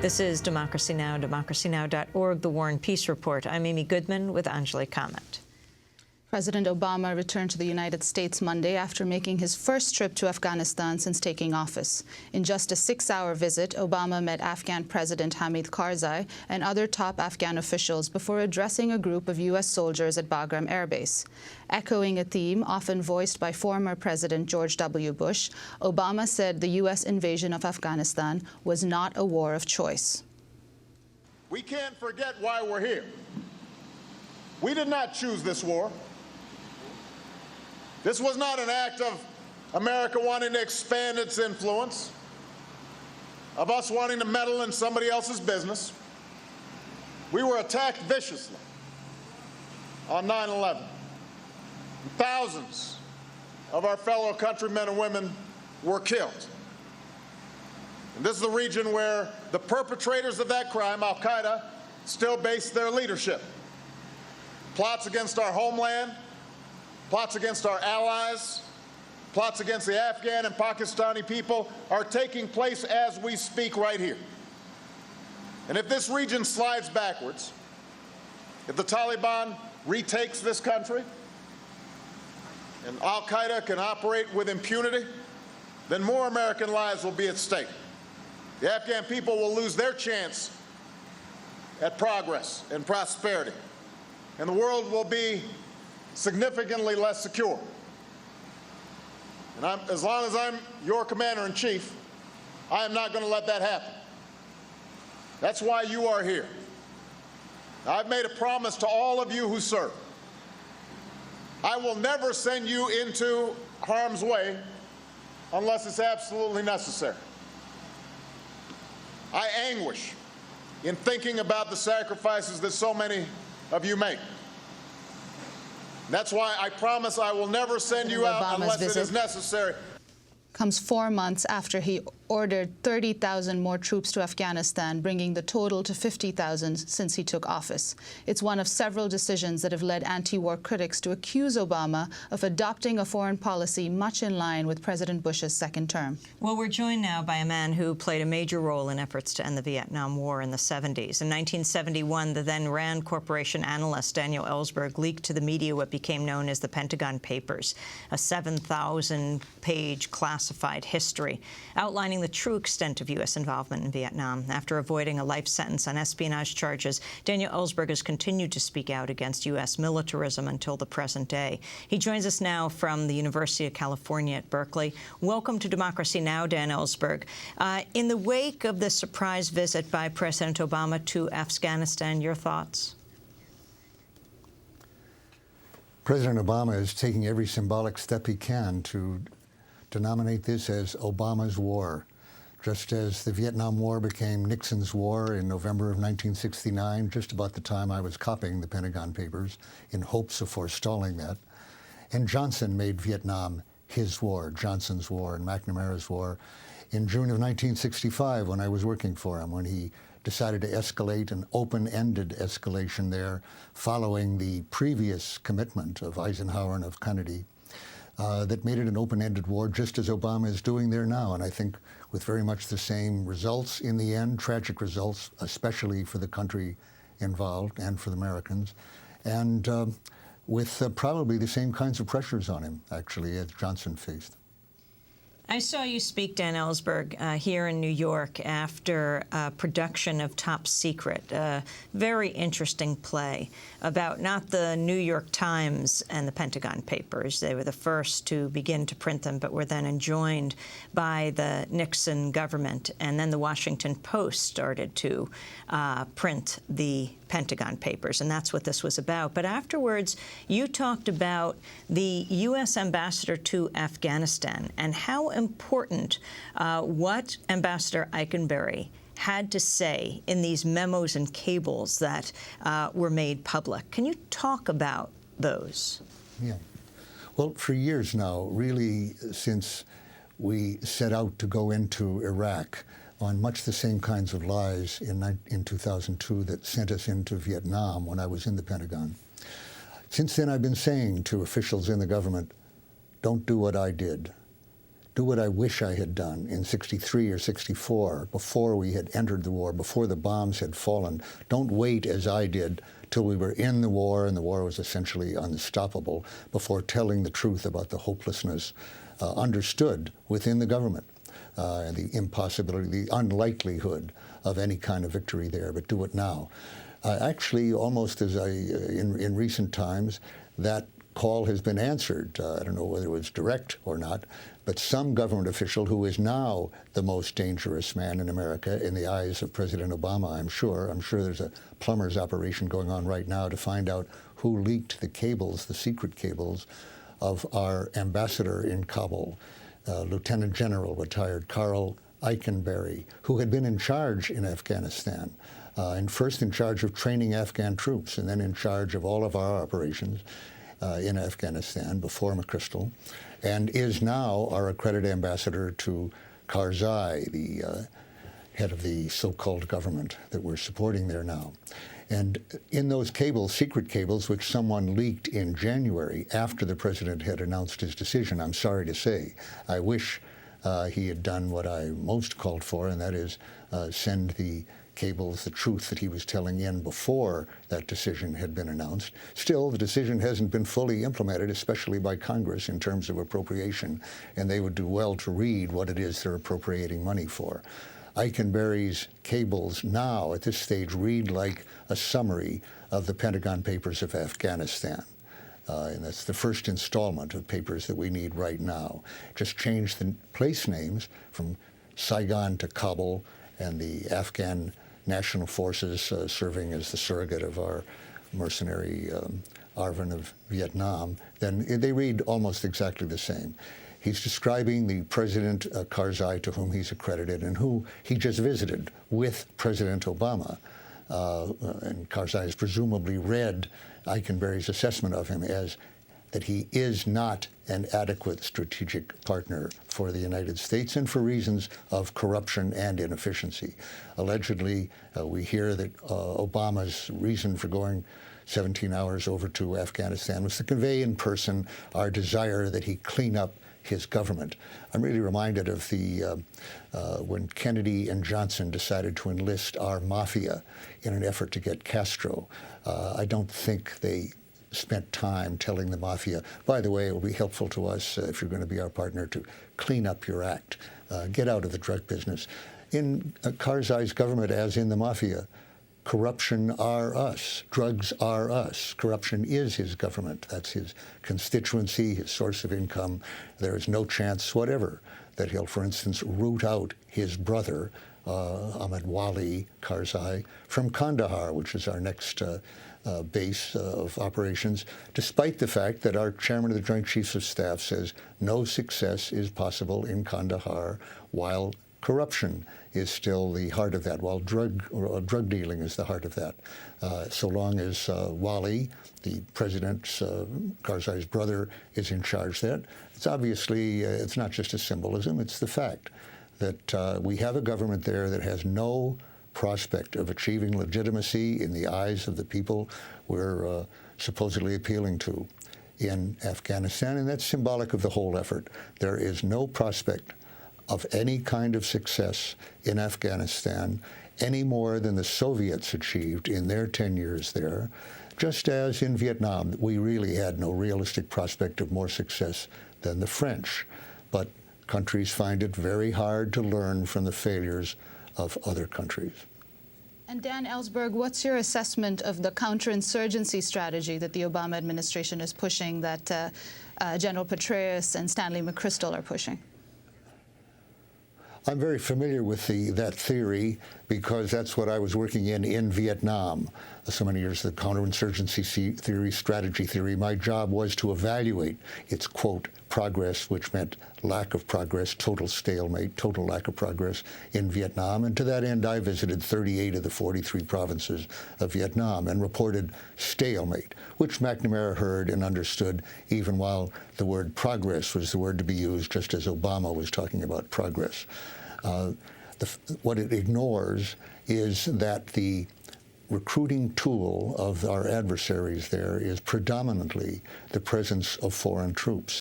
This is Democracy Now!, democracynow.org, The War and Peace Report. I'm Amy Goodman with Anjali Kamat. President Obama returned to the United States Monday after making his first trip to Afghanistan since taking office. In just a 6-hour visit, Obama met Afghan President Hamid Karzai and other top Afghan officials before addressing a group of U.S. soldiers at Bagram Air Base. Echoing a theme often voiced by former President George W. Bush, Obama said the U.S. invasion of Afghanistan was not a war of choice. We can't forget why we're here. We did not choose this war. This was not an act of America wanting to expand its influence, of us wanting to meddle in somebody else's business. We were attacked viciously on 9/11. Thousands of our fellow countrymen and women were killed. And this is the region where the perpetrators of that crime, Al-Qaeda, still base their leadership. Plots against our homeland, plots against our allies, plots against the Afghan and Pakistani people are taking place as we speak right here. And if this region slides backwards, if the Taliban retakes this country and Al-Qaeda can operate with impunity, then more American lives will be at stake. The Afghan people will lose their chance at progress and prosperity, and the world will be significantly less secure. And as long as I'm your commander-in-chief, I am not going to let that happen. That's why you are here. I've made a promise to all of you who serve. I will never send you into harm's way unless it's absolutely necessary. I anguish in thinking about the sacrifices that so many of you make. That's why I promise I will never send you out unless it is necessary. Comes 4 months after he ordered 30,000 more troops to Afghanistan, bringing the total to 50,000 since he took office. It's one of several decisions that have led anti-war critics to accuse Obama of adopting a foreign policy much in line with President Bush's second term. Well, we're joined now by a man who played a major role in efforts to end the Vietnam War in the 70s. In 1971, the then Rand Corporation analyst Daniel Ellsberg leaked to the media what became known as the Pentagon Papers, a 7,000-page classified history outlining the true extent of U.S. involvement in Vietnam. After avoiding a life sentence on espionage charges, Daniel Ellsberg has continued to speak out against U.S. militarism until the present day. He joins us now from the University of California at Berkeley. Welcome to Democracy Now!, Dan Ellsberg. In the wake of the surprise visit by President Obama to Afghanistan, your thoughts? President Obama is taking every symbolic step he can to denominate this as Obama's war, just as the Vietnam War became Nixon's war in November of 1969, just about the time I was copying the Pentagon Papers in hopes of forestalling that. And Johnson made Vietnam his war, Johnson's war and McNamara's war, in June of 1965 when I was working for him, when he decided to escalate an open-ended escalation there following the previous commitment of Eisenhower and of Kennedy. That made it an open-ended war, just as Obama is doing there now, and I think with very much the same results in the end, tragic results, especially for the country involved and for the Americans, and with probably the same kinds of pressures on him, actually, as Johnson faced. I saw you speak, Dan Ellsberg, here in New York after production of Top Secret, a very interesting play about not the New York Times and the Pentagon Papers. They were the first to begin to print them, but were then enjoined by the Nixon government. And then the Washington Post started to print the Pentagon Papers, and that's what this was about. But afterwards, you talked about the U.S. ambassador to Afghanistan and how important what Ambassador Eikenberry had to say in these memos and cables that were made public. Can you talk about those? Yeah. Well, for years now, really since we set out to go into Iraq on much the same kinds of lies in 2002 that sent us into Vietnam when I was in the Pentagon. Since then, I've been saying to officials in the government, don't do what I did. do what I wish I had done in 63 or 64, before we had entered the war, before the bombs had fallen. Don't wait, as I did, till we were in the war and the war was essentially unstoppable, before telling the truth about the hopelessness understood within the government, and the impossibility, the unlikelihood of any kind of victory there, but do it now. Actually, almost as in recent times, that call has been answered. I don't know whether it was direct or not, but some government official who is now the most dangerous man in America in the eyes of President Obama, I'm sure. I'm sure there's a plumber's operation going on right now to find out who leaked the cables, the secret cables, of our ambassador in Kabul, Lieutenant General retired Carl Eikenberry, who had been in charge in Afghanistan, and first in charge of training Afghan troops, and then in charge of all of our operations in Afghanistan before McChrystal, and is now our accredited ambassador to Karzai, the head of the so-called government that we're supporting there now. And in those cables, secret cables, which someone leaked in January after the president had announced his decision, I'm sorry to say, I wish he had done what I most called for, and that is send the cables, the truth that he was telling in before that decision had been announced. Still, the decision hasn't been fully implemented, especially by Congress in terms of appropriation, and they would do well to read what it is they're appropriating money for. Eikenberry's cables now, at this stage, read like a summary of the Pentagon Papers of Afghanistan. And that's the first installment of papers that we need right now. Just change the place names from Saigon to Kabul, and the Afghan National Forces serving as the surrogate of our mercenary Arvin of Vietnam, then they read almost exactly the same. He's describing the President Karzai, to whom he's accredited, and who he just visited with President Obama. And Karzai has presumably read Eikenberry's assessment of him as that he is not an adequate strategic partner for the United States, and for reasons of corruption and inefficiency. Allegedly, we hear that Obama's reason for going 17 hours over to Afghanistan was to convey in person our desire that he clean up his government. I'm really reminded of the when Kennedy and Johnson decided to enlist our mafia in an effort to get Castro. I don't think they spent time telling the mafia, by the way, it will be helpful to us if you're going to be our partner to clean up your act, get out of the drug business. In Karzai's government, as in the mafia, corruption are us, drugs are us. Corruption is his government. That's his constituency, his source of income. There is no chance whatever that he'll, for instance, root out his brother, Ahmed Wali Karzai, from Kandahar, which is our next base of operations, despite the fact that our chairman of the Joint Chiefs of Staff says no success is possible in Kandahar while corruption is still the heart of that, while drug dealing is the heart of that. So long as Wali, the president's, Karzai's brother, is in charge there, it's obviously, it's not just a symbolism, it's the fact that we have a government there that has no prospect of achieving legitimacy in the eyes of the people we're supposedly appealing to in Afghanistan, and that's symbolic of the whole effort. There is no prospect of any kind of success in Afghanistan any more than the Soviets achieved in their 10 years there, just as in Vietnam, we really had no realistic prospect of more success than the French. But countries find it very hard to learn from the failures of other countries. And Dan Ellsberg, what's your assessment of the counterinsurgency strategy that the Obama administration is pushing, that General Petraeus and Stanley McChrystal are pushing? I'm very familiar with that theory because that's what I was working in Vietnam so many years, the counterinsurgency theory, strategy theory. My job was to evaluate its, quote, progress, which meant lack of progress, total stalemate, total lack of progress in Vietnam. And to that end, I visited 38 of the 43 provinces of Vietnam and reported stalemate, which McNamara heard and understood even while the word progress was the word to be used, just as Obama was talking about progress. What it ignores is that the recruiting tool of our adversaries there is predominantly the presence of foreign troops.